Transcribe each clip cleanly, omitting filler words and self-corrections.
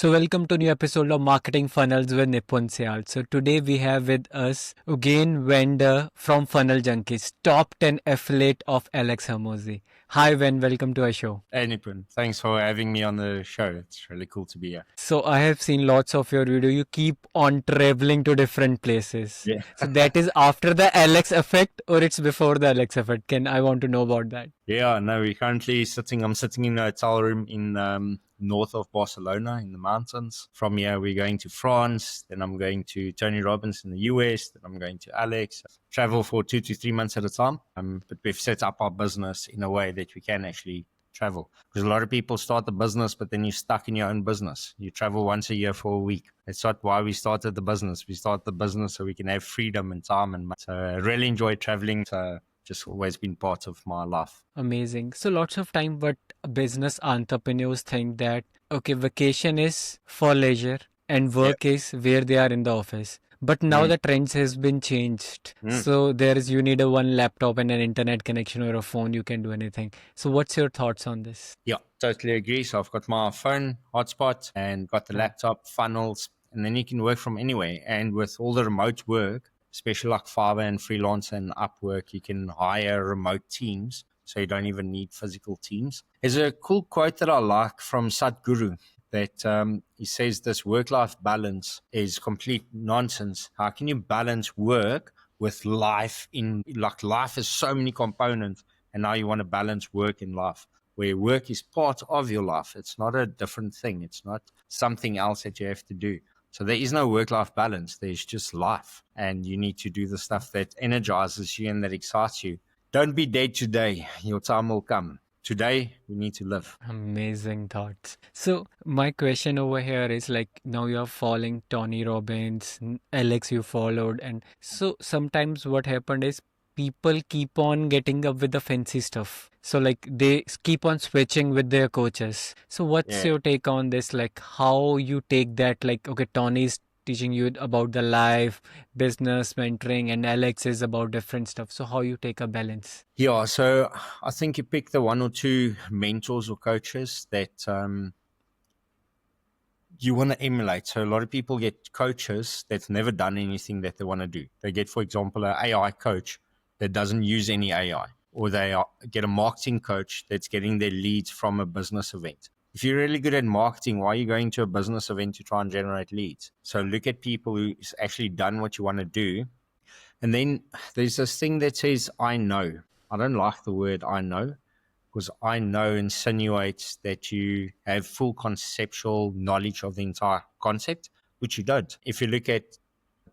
So welcome to new episode of Marketing Funnels with Nipun Syal. So today we have with us Eugene vendor from Funnel Junkies, top 10 affiliate of Alex Hermosi. Hi Ven, welcome to our show. Hey Nipun, thanks for having me on the show. It's really cool to be here. So I have seen lots of your video. You keep on traveling to different places. Yeah. So that is after the Alex effect or it's before the Alex effect? I want to know about that. Yeah, no, we're currently I'm sitting in a hotel room in north of Barcelona in the mountains. From here, we're going to France. Then I'm going to Tony Robbins in the US. Then I'm going to Alex. Travel for 2 to 3 months at a time. But we've set up our business in a way that we can actually travel. Because a lot of people start the business, but then you're stuck in your own business. You travel once a year for a week. That's not why we started the business. We started the business so we can have freedom and time and money. So I really enjoy traveling. So just always been part of my life. Amazing. So lots of time what business entrepreneurs think that okay, vacation is for leisure and work is where they are in the office. But now the trends has been changed. So you need a one laptop and an internet connection or a phone, you can do anything. So what's your thoughts on this? Yeah, totally agree. So I've got my phone hotspot and got the laptop funnels, and then you can work from anywhere. And with all the remote work, especially like Fiverr and Freelancer and Upwork, you can hire remote teams. So you don't even need physical teams. There's a cool quote that I like from Sadhguru that he says this work-life balance is complete nonsense. How can you balance work with life life has so many components, and now you want to balance work and life, where work is part of your life. It's not a different thing. It's not something else that you have to do. So there is no work-life balance. There's just life, and you need to do the stuff that energizes you and that excites you. Don't be dead today. Your time will come. Today, we need to live. Amazing thoughts. So my question over here is like now you're following Tony Robbins, Alex you followed, and so sometimes what happened is people keep on getting up with the fancy stuff. So like they keep on switching with their coaches. So what's your take on this? Like how you take that, like, okay, Tony's teaching you about the life, business, mentoring, and Alex is about different stuff. So how you take a balance? Yeah, so I think you pick the one or two mentors or coaches that you want to emulate. So a lot of people get coaches that's never done anything that they want to do. They get, for example, an AI coach that doesn't use any AI, or they get a marketing coach that's getting their leads from a business event. If you're really good at marketing, why are you going to a business event to try and generate leads? So look at people who's actually done what you want to do. And then there's this thing that says, I know. I don't like the word I know, because I know insinuates that you have full conceptual knowledge of the entire concept, which you don't. If you look at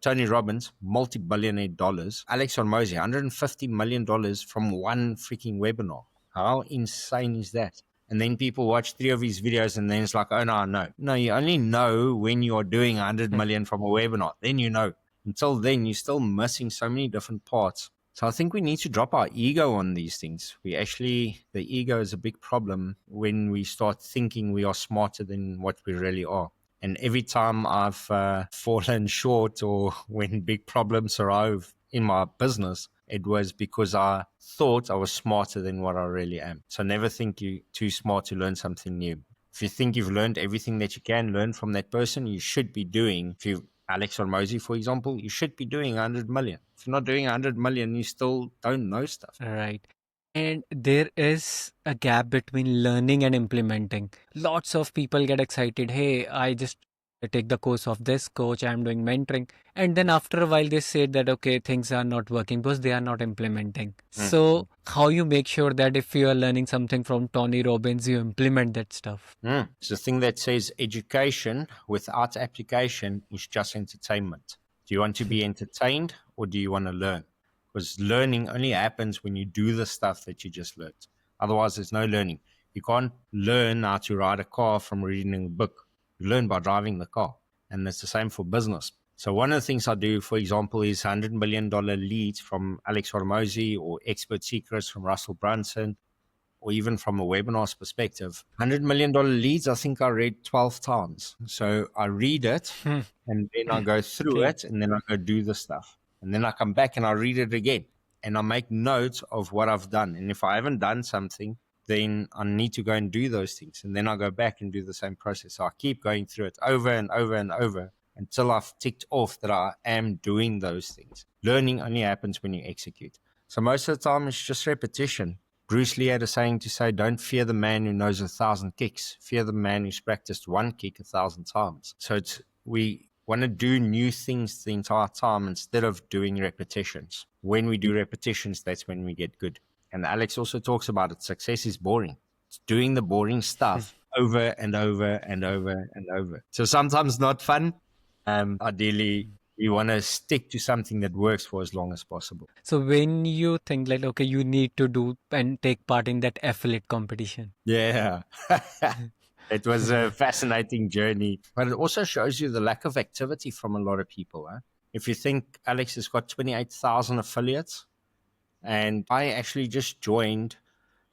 Tony Robbins, multi-billionaire dollars, Alex Hormozi, $150 million from one freaking webinar. How insane is that? And then people watch 3 of his videos and then it's like, oh, no, I know. No, you only know when you're doing 100 million from a webinar. Then you know. Until then, you're still missing so many different parts. So I think we need to drop our ego on these things. The ego is a big problem when we start thinking we are smarter than what we really are. And every time I've fallen short or when big problems arrive in my business, it was because I thought I was smarter than what I really am. So never think you're too smart to learn something new. If you think you've learned everything that you can learn from that person, you should be doing, Alex Hormozi, for example, you should be doing 100 million. If you're not doing 100 million, you still don't know stuff. Right. And there is a gap between learning and implementing. Lots of people get excited. Hey, I just take the course of this coach, I'm doing mentoring. And then after a while, they say that, okay, things are not working because they are not implementing. So how you make sure that if you are learning something from Tony Robbins, you implement that stuff? It's the thing that says education without application is just entertainment. Do you want to be entertained or do you want to learn? Because learning only happens when you do the stuff that you just learned. Otherwise, there's no learning. You can't learn how to ride a car from reading a book. You learn by driving the car. And it's the same for business. So one of the things I do, for example, is $100 million leads from Alex Hormozi or expert secrets from Russell Brunson, or even from a webinar's perspective. $100 million leads, I think I read 12 times. So I read it and then I go through it and then I go do the stuff. And then I come back and I read it again and I make notes of what I've done. And if I haven't done something, then I need to go and do those things. And then I go back and do the same process. So I keep going through it over and over and over until I've ticked off that I am doing those things. Learning only happens when you execute. So most of the time, it's just repetition. Bruce Lee had a saying to say, don't fear the man who knows 1,000 kicks. Fear the man who's practiced one kick 1,000 times. So we want to do new things the entire time instead of doing repetitions. When we do repetitions, that's when we get good. And Alex also talks about it. Success is boring. It's doing the boring stuff over and over and over and over. So sometimes not fun. Ideally, we want to stick to something that works for as long as possible. So when you think like, okay, you need to do and take part in that affiliate competition. Yeah. It was a fascinating journey, but it also shows you the lack of activity from a lot of people. If you think Alex has got 28,000 affiliates, and I actually just joined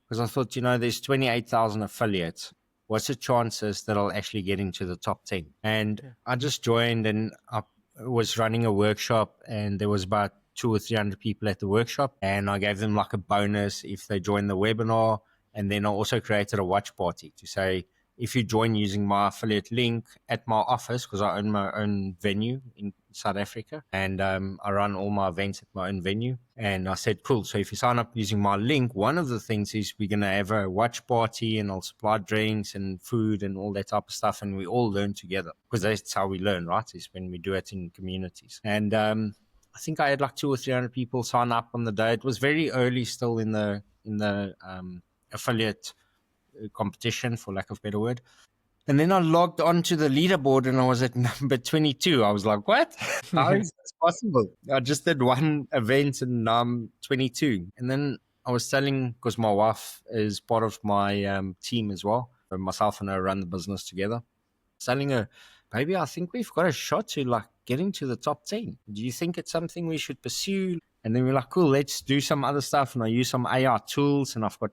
because I thought, there's 28,000 affiliates. What's the chances that I'll actually get into the top 10? And Yeah. I just joined, and I was running a workshop, and there was about 200 or 300 people at the workshop. And I gave them like a bonus if they joined the webinar. And then I also created a watch party to say, if you join using my affiliate link at my office, because I own my own venue in South Africa, and I run all my events at my own venue. And I said, cool. So if you sign up using my link, one of the things is we're going to have a watch party, and I'll supply drinks and food and all that type of stuff. And we all learn together, because that's how we learn, right? Is when we do it in communities. And I think I had like 200 or 300 people sign up on the day. It was very early still in the affiliate competition, for lack of a better word. And then I logged onto the leaderboard, and I was at number 22. I was like, what? How is this possible? I just did one event and now I'm 22. And then I was telling, because my wife is part of my team as well, myself and her run the business together, telling her, baby, I think we've got a shot to like getting to the top 10. Do you think it's something we should pursue? And then we're like, cool, let's do some other stuff. And I use some AI tools, and I've got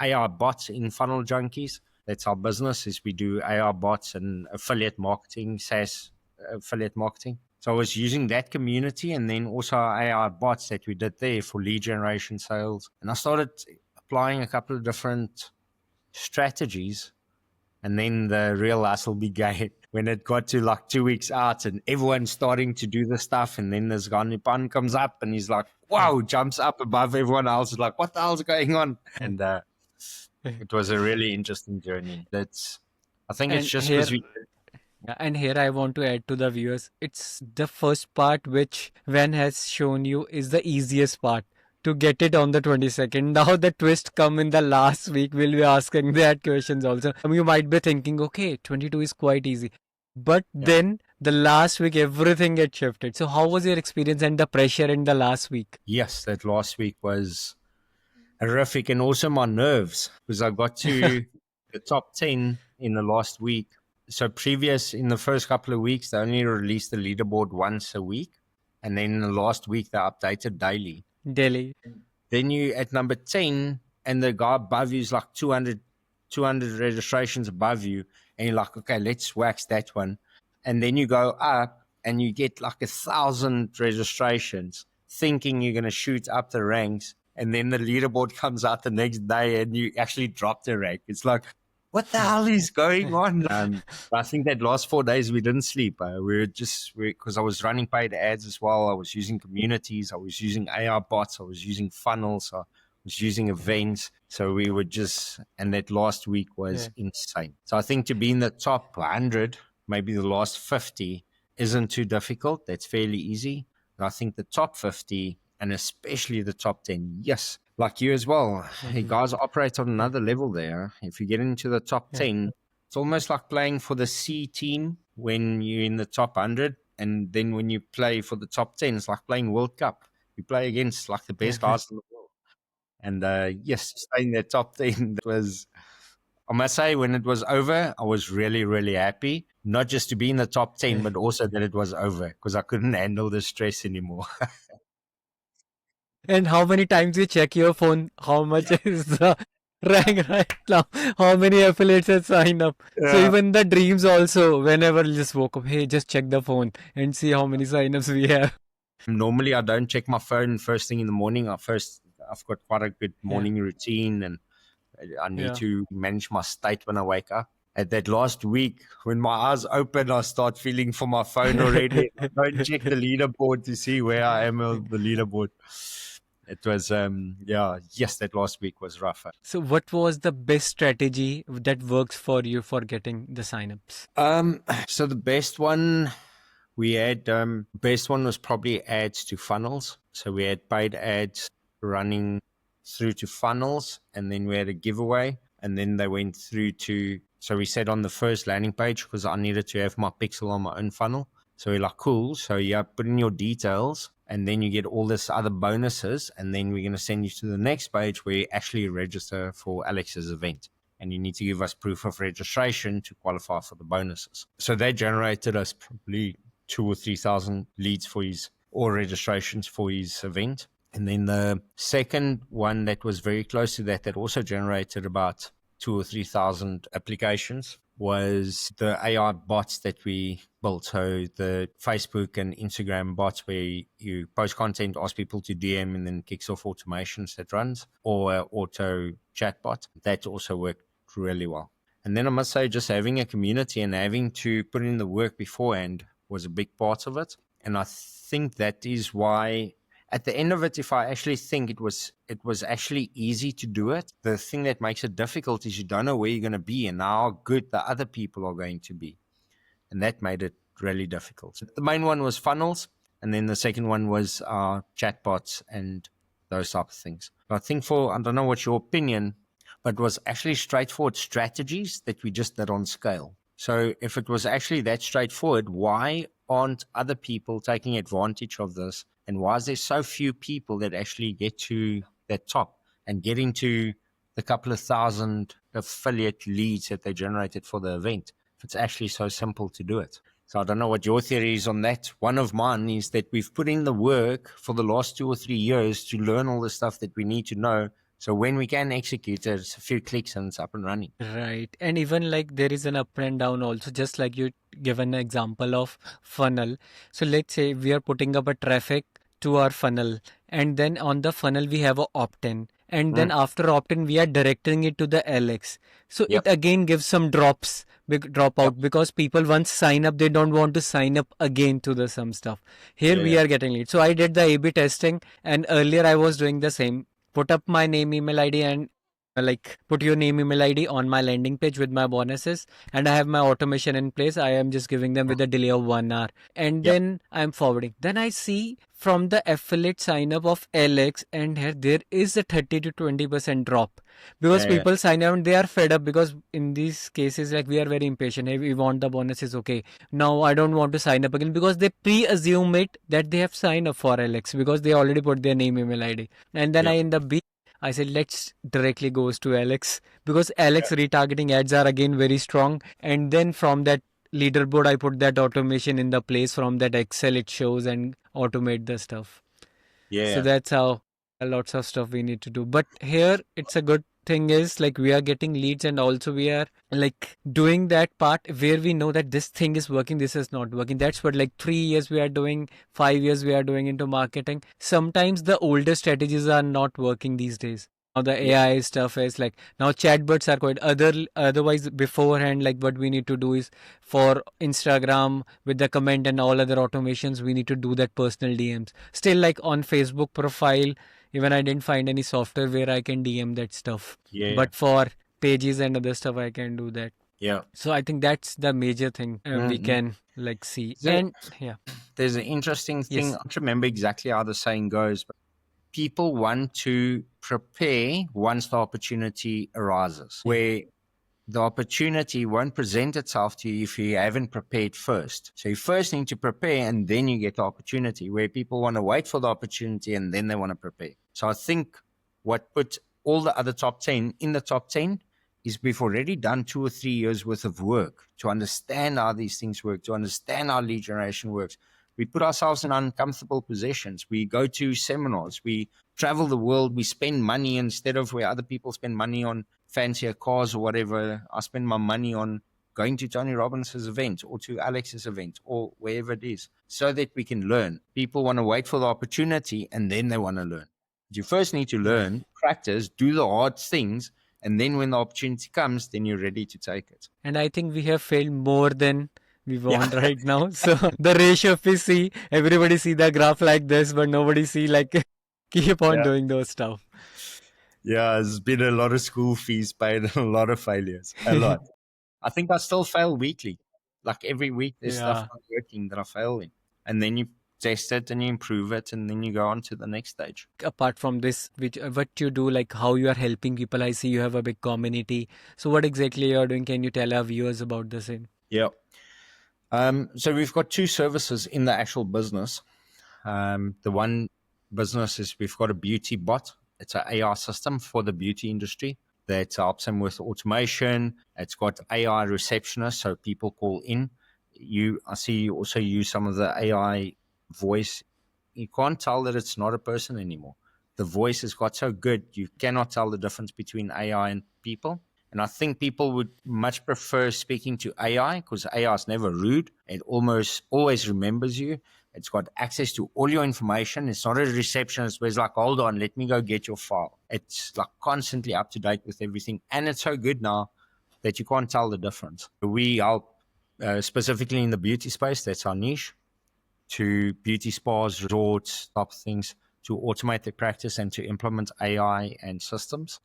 AI bots in Funnel Junkies. That's our business, is we do AI bots and affiliate marketing, SaaS affiliate marketing. So I was using that community, and then also our AI bots that we did there for lead generation, sales. And I started applying a couple of different strategies. And then the real hustle began when it got to like 2 weeks out, and everyone's starting to do the stuff. And then this guy Nipan comes up, and he's like, wow, jumps up above everyone else. He's like, what the hell's going on? And it was a really interesting journey. I think it's And just here, because we. yeah, and here I want to add to the viewers, it's the first part which Van has shown you is the easiest part to get it on the 22nd. Now the twist come in the last week. We'll be asking that questions also. You might be thinking, okay, 22 is quite easy. But Yeah. then the last week, everything gets shifted. So how was your experience and the pressure in the last week? Yes, that last week was horrific, and also my nerves, because I got to the top 10 in the last week. So previous, in the first couple of weeks, they only released the leaderboard once a week. And then in the last week, they updated daily. Delhi. Then you at number 10, and the guy above you is like 200 registrations above you. And you're like, okay, let's wax that one. And then you go up, and you get like 1,000 registrations, thinking you're going to shoot up the ranks. And then the leaderboard comes out the next day, and you actually drop the rank. It's like, what the hell is going on? I think that last 4 days we didn't sleep. Because I was running paid ads as well. I was using communities. I was using AI bots. I was using funnels. I was using events. So we were and that last week was insane. So I think to be in the top 100, maybe the last 50 isn't too difficult. That's fairly easy. And I think the top 50, and especially the top 10, yes, like you as well. You guys operate on another level there. If you get into the top 10, it's almost like playing for the C team when you're in the top 100. And then when you play for the top 10, it's like playing World Cup. You play against like the best guys in the world. And yes, staying in the top 10 was, I must say, when it was over, I was really, really happy. Not just to be in the top 10, but also that it was over, because I couldn't handle the stress anymore. And how many times you check your phone? How much is the rank right now? How many affiliates have signed up? So Yeah. even the dreams also, whenever you just woke up, hey, just check the phone and see how many signups we have. Normally, I don't check my phone first thing in the morning. I've got quite a good Yeah. morning routine, and I need Yeah. to manage my state when I wake up. At that last week, when my eyes open, I start feeling for my phone already. I don't check the leaderboard to see where I am on the leaderboard. It was, yeah, yes, that last week was rough. So what was the best strategy that works for you for getting the signups? So the best one we had, best one was probably ads to funnels. So we had paid ads running through to funnels, and then we had a giveaway, and then they went through to. So we said on the first landing page, because I needed to have my pixel on my own funnel. So we're like, cool. So yeah, put in your details, and then you get all this other bonuses, and then we're going to send you to the next page where you actually register for Alex's event. And you need to give us proof of registration to qualify for the bonuses. So they generated us probably 2,000 or 3,000 leads for his, or registrations for his event. And then the second one that was very close to that, that also generated about 2,000 or 3,000 applications, was the AI bots that we built. So the Facebook and Instagram bots where you post content, ask people to DM, and then kicks off automations that runs, or auto chatbot. That also worked really well. And then I must say, just having a community and having to put in the work beforehand was a big part of it. And I think that is why at the end of it, if I actually think it was actually easy to do it. The thing that makes it difficult is you don't know where you're going to be and how good the other people are going to be. And that made it really difficult. So the main one was funnels, and then the second one was chatbots and those type of things. But I think I don't know what's your opinion, but it was actually straightforward strategies that we just did on scale. So if it was actually that straightforward, why aren't other people taking advantage of this? And why is there so few people that actually get to that top and get into the couple of thousand affiliate leads that they generated for the event? If it's actually so simple to do it. So I don't know what your theory is on that. One of mine is that we've put in the work for the last 2 or 3 years to learn all the stuff that we need to know. So when we can execute it, it's a few clicks and it's up and running. Right. And even like there is an up and down also, just like you given an example of funnel. So let's say we are putting up a traffic to our funnel, and then on the funnel we have a opt-in. And then Mm. after opt-in, we are directing it to the LX. So it Yep. again gives some drops, big Yep. dropout, because people once sign up, they don't want to sign up again to the some stuff. Here Yeah. we Yeah. are getting lead. So I did the A/B testing, and earlier I was doing the same. Put up my name, email ID, and like put your name, email ID on my landing page with my bonuses, and I have my automation in place. I am just giving them with a delay of 1 hour, and Yep. then I'm forwarding. Then I see from the affiliate sign up of LX, and here there is a 30 to 20% drop, because Yeah. Yeah. people sign up and they are fed up, because in these cases like we are very impatient. Hey, we want the bonuses, okay, now I don't want to sign up again, because they pre-assume it that they have signed up for LX because they already put their name, email ID, and then I Yep. end up I said, let's directly goes to Alex, because Alex retargeting ads are again very strong. And then from that leaderboard, I put that automation in the place. From that Excel, it shows and automate the stuff. So Yeah. that's how lots of stuff we need to do. But here, it's a good thing is like we are getting leads, and also we are like doing that part where we know that this thing is working, this is not working. That's what, like 3 years we are doing, 5 years we are doing into marketing. Sometimes the older strategies are not working these days. Now the Yeah. AI stuff is like, now chatbots are quite otherwise beforehand, like what we need to do is for Instagram with the comment and all other automations, we need to do that personal DMs. Still, like on Facebook profile, even I didn't find any software where I can DM that stuff. Yeah. But for pages and other stuff, I can do that. Yeah. So I think that's the major thing we Mm-hmm. can like see. So And yeah, there's an interesting thing. I yes, don't remember exactly how the saying goes, but people want to prepare once the opportunity arises, yeah, where the opportunity won't present itself to you if you haven't prepared first. So you first need to prepare and then you get the opportunity, where people want to wait for the opportunity and then they want to prepare. So I think what put all the other top 10 in the top 10 is we've already done 2 or 3 years worth of work to understand how these things work, to understand how lead generation works. We put ourselves in uncomfortable positions. We go to seminars. We travel the world. We spend money instead of where other people spend money on fancier cars or whatever. I spend my money on going to Tony Robbins' event or to Alex's event or wherever it is, so that we can learn. People want to wait for the opportunity and then they want to learn. You first need to right. learn, practice, do the hard things, And then when the opportunity comes, then you're ready to take it. And I think we have failed more than we Yeah. want right now. So the ratio, if we see, everybody see the graph like this, but nobody see like keep on Yeah. doing those stuff. Yeah. There's been a lot of school fees paid and a lot of failures. A lot. I think I still fail weekly. Like every week, there's stuff Yeah. not working that I fail in. And then you test it and you improve it and then you go on to the next stage. Apart from this, which what you do, like how you are helping people, I see you have a big community. So what exactly you are doing? Can you tell our viewers about the same? Yeah. So we've got two services in the actual business. The one business is we've got a beauty bot. It's an AI system for the beauty industry that helps them with automation. It's got AI receptionists, so people call in. I see you also use some of the AI voice. You can't tell that it's not a person anymore. The voice has got so good, you cannot tell the difference between AI and people. And I think people would much prefer speaking to AI because AI is never rude. It almost always remembers you. It's got access to all your information. It's not a receptionist where it's like, hold on, let me go get your file. It's like constantly up to date with everything. And it's so good now that you can't tell the difference. We help specifically in the beauty space, that's our niche, to beauty spas, resorts, type of things, to automate their practice and to implement AI and systems.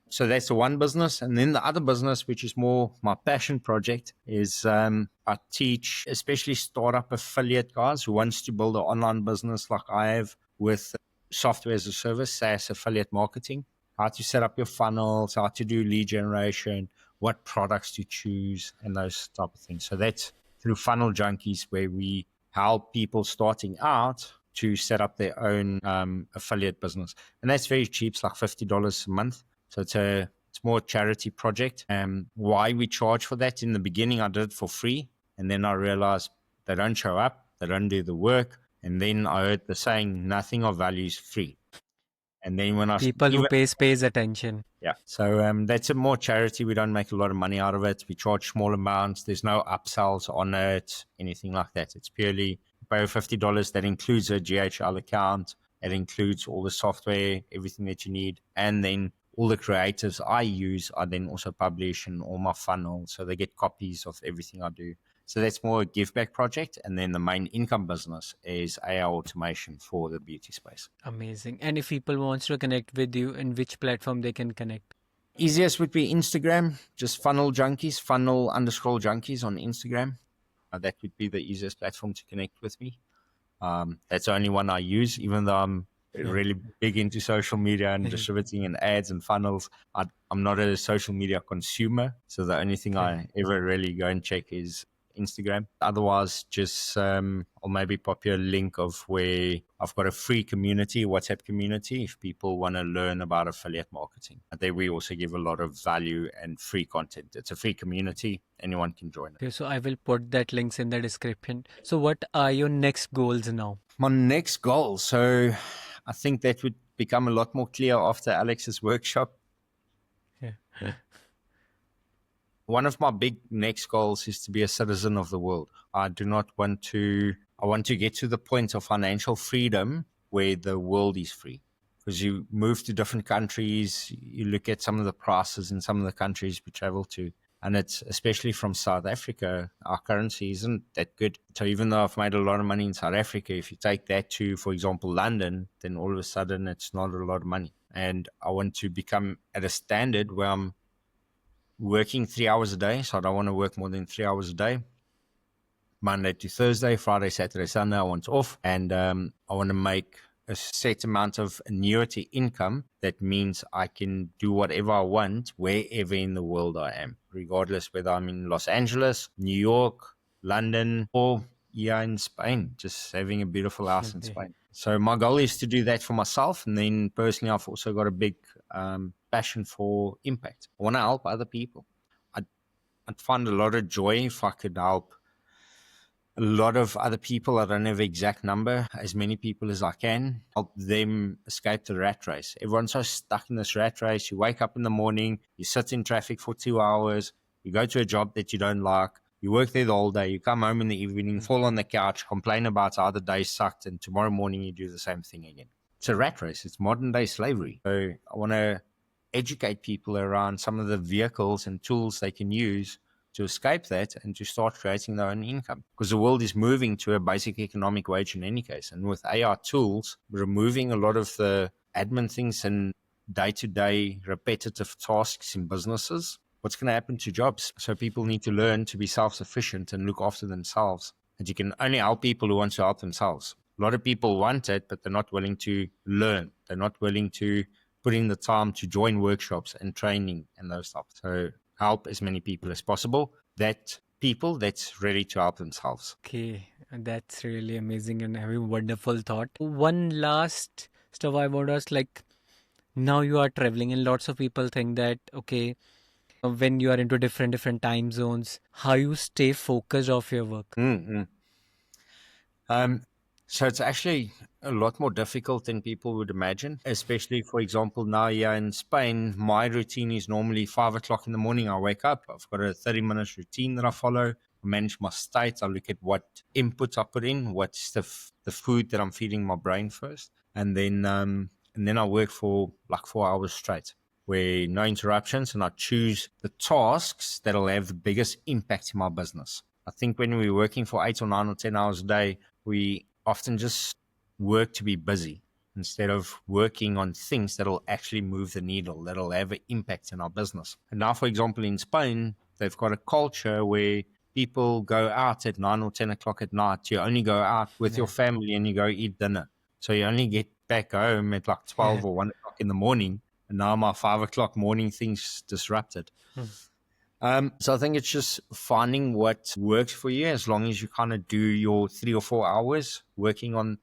So that's the one business. And then the other business, which is more my passion project, is I teach especially startup affiliate guys who wants to build an online business like I have with software as a service, SaaS affiliate marketing, how to set up your funnels, how to do lead generation, what products to choose, and those type of things. So that's through Funnel Junkies, where we help people starting out to set up their own affiliate business. And that's very cheap. It's like $50 a month. So it's more a charity project. Why we charge for that? In the beginning, I did it for free. And then I realized they don't show up, they don't do the work. And then I heard the saying, nothing of value is free. And then when I People who even pays attention. yeah. So that's a more charity. We don't make a lot of money out of it. We charge small amounts. There's no upsells on it, anything like that. It's purely pay $50. That includes a GHL account. It includes all the software, everything that you need. And then all the creatives I use, I then also publish in all my funnels. So they get copies of everything I do. So that's more a give back project. And then the main income business is AI automation for the beauty space. Amazing. And if people wants to connect with you, in which platform they can connect? Easiest would be Instagram, just funnel junkies, funnel_junkies on Instagram. That would be the easiest platform to connect with me. That's the only one I use, even though I'm Yeah. really big into social media and distributing and ads and funnels. I'm not a social media consumer. So the only thing I ever really go and check is Instagram. Otherwise, just I'll maybe pop you a link of where I've got a free community, WhatsApp community, if people want to learn about affiliate marketing. There we also give a lot of value and free content. It's a free community. Anyone can join it. Okay, so I will put that links in the description. So what are your next goals now? My next goal. So I think that would become a lot more clear after Alex's workshop. Yeah. One of my big next goals is to be a citizen of the world. I want to get to the point of financial freedom where the world is free. Because you move to different countries, you look at some of the prices in some of the countries we travel to, and it's especially from South Africa, our currency isn't that good. So even though I've made a lot of money in South Africa, if you take that to, for example, London, then all of a sudden it's not a lot of money. And I want to become at a standard where I'm working 3 hours a day. So I don't want to work more than 3 hours a day. Monday to Thursday, Friday, Saturday, Sunday, I want off. And I want to make a set amount of annuity income. That means I can do whatever I want wherever in the world I am, regardless whether I'm in Los Angeles, New York, London, or here in Spain, just having a beautiful house in Spain. So my goal is to do that for myself. And then personally, I've also got a big passion for impact. I want to help other people. I'd find a lot of joy if I could help a lot of other people. I don't have the exact number, as many people as I can, help them escape the rat race. Everyone's so stuck in this rat race. You wake up in the morning, you sit in traffic for 2 hours, you go to a job that you don't like, you work there the whole day, you come home in the evening, fall on the couch, complain about how the day sucked, and tomorrow morning you do the same thing again. It's a rat race. It's modern day slavery. So I want to educate people around some of the vehicles and tools they can use to escape that and to start creating their own income. Because the world is moving to a basic economic wage in any case. And with AI tools, removing a lot of the admin things and day-to-day repetitive tasks in businesses, what's going to happen to jobs? So people need to learn to be self-sufficient and look after themselves. And you can only help people who want to help themselves. A lot of people want it, but they're not willing to learn. They're not willing to put in the time to join workshops and training and those stuff. So help as many people as possible. That people that's ready to help themselves. Okay, that's really amazing and have a wonderful thought. One last stuff I want to ask, like now you are traveling and lots of people think that, okay, when you are into different time zones, how you stay focused of your work. Mm-hmm. So it's actually a lot more difficult than people would imagine, especially, for example, now here in Spain, my routine is normally 5 o'clock in the morning. I wake up, I've got a 30-minute routine that I follow. I manage my state. I look at what inputs I put in, what's the food that I'm feeding my brain first. And then I work for like 4 hours straight, where no interruptions, and I choose the tasks that'll have the biggest impact in my business. I think when we're working for 8 or 9 or 10 hours a day, we often just work to be busy instead of working on things that'll actually move the needle, that'll have an impact in our business. And now, for example, in Spain, they've got a culture where people go out at 9 or 10 o'clock at night. You only go out with your Yeah. family and you go eat dinner. So you only get back home at like 12 or 1 o'clock in the morning. And now my 5 o'clock morning thing's disrupted. So I think it's just finding what works for you, as long as you kind of do your 3 or 4 hours working on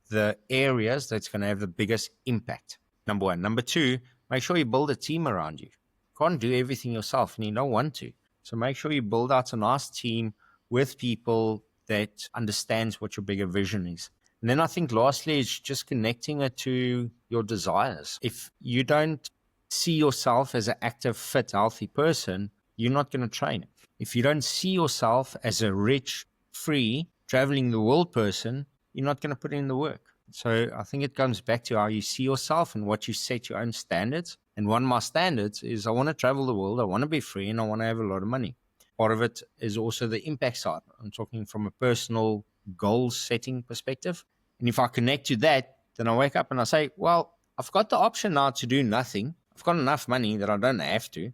the areas that's going to have the biggest impact. Number one. Number two, make sure you build a team around you. You can't do everything yourself and you don't want to. So make sure you build out a nice team with people that understands what your bigger vision is. And then I think lastly is just connecting it to your desires. If you don't see yourself as an active, fit, healthy person, you're not going to train. If you don't see yourself as a rich, free, traveling the world person, you're not going to put in the work. So I think it comes back to how you see yourself and what you set your own standards. And one of my standards is I want to travel the world, I want to be free, and I want to have a lot of money. Part of it is also the impact side. I'm talking from a personal goal setting perspective. And if I connect to that, then I wake up and I say, well, I've got the option now to do nothing. I've got enough money that I don't have to.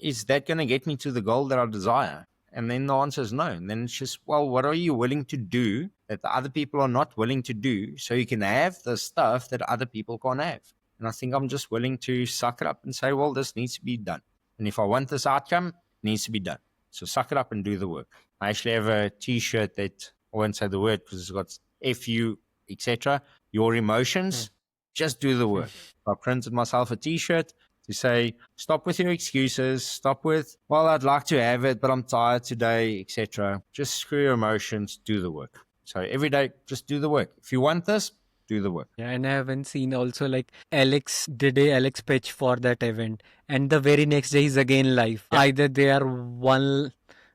Is that going to get me to the goal that I desire? And then the answer is no. And then it's just, well, what are you willing to do that the other people are not willing to do so you can have the stuff that other people can't have? And I think I'm just willing to suck it up and say, well, this needs to be done. And if I want this outcome, it needs to be done. So suck it up and do the work. I actually have a T-shirt that I won't say the word because it's got FU, etc. Your emotions, just do the work. I printed myself a T-shirt to say, stop with your excuses, stop with, well, I'd like to have it, but I'm tired today, etc. Just screw your emotions, do the work. So every day, just do the work. If you want this, do the work. Yeah, and I haven't seen also like Alex did a Alex pitch for that event, and the very next day he's again live. Yeah. Either they are one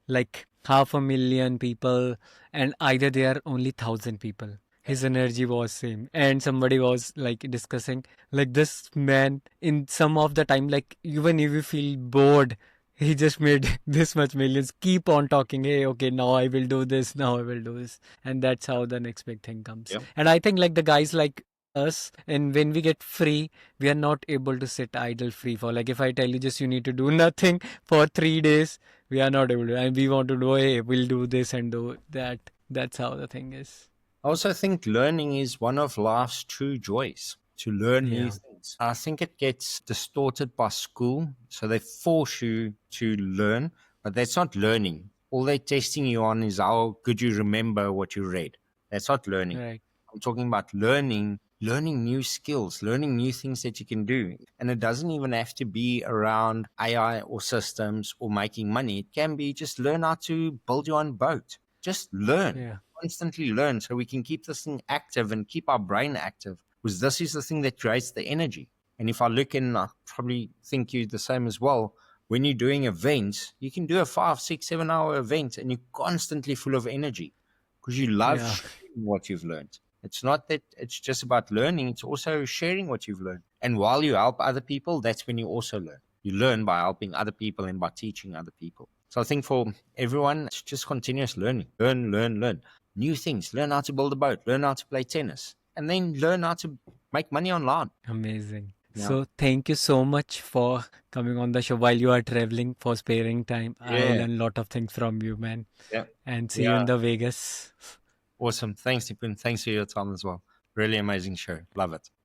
like 500,000 people, and either they are only 1,000 people. His energy was same, and somebody was like discussing like this man in some of the time, like even if you feel bored, he just made this much millions. Keep on talking. Hey, okay, now I will do this. Now I will do this, and that's how the next big thing comes. Yep. And I think like the guys like us, and when we get free, we are not able to sit idle free for like if I tell you just you need to do nothing for 3 days, we are not able to, and we want to do, hey, we'll do this and do that. That's how the thing is. I also think learning is one of life's true joys, to learn new Yeah. things. I think it gets distorted by school. So they force you to learn, but that's not learning. All they're testing you on is how good you remember what you read. That's not learning. Right. I'm talking about learning new skills, learning new things that you can do. And it doesn't even have to be around AI or systems or making money. It can be just learn how to build your own boat. Just learn. Yeah. Constantly learn so we can keep this thing active and keep our brain active, because this is the thing that creates the energy. And if I look, and I probably think you're the same as well, when you're doing events, you can do a 5, 6, 7 hour event and you're constantly full of energy because you love Yeah. sharing what you've learned. It's not that it's just about learning, it's also sharing what you've learned. And while you help other people, that's when you also learn. You learn by helping other people and by teaching other people. So I think for everyone, it's just continuous learning. Learn, learn, learn. New things. Learn how to build a boat. Learn how to play tennis. And then learn how to make money online. Amazing. Yeah. So thank you so much for coming on the show while you are traveling, for sparing time. I Yeah. learned a lot of things from you, man. Yeah. And see you Yeah. in the Vegas. Awesome. Thanks, Nipun. Thanks for your time as well. Really amazing show. Love it.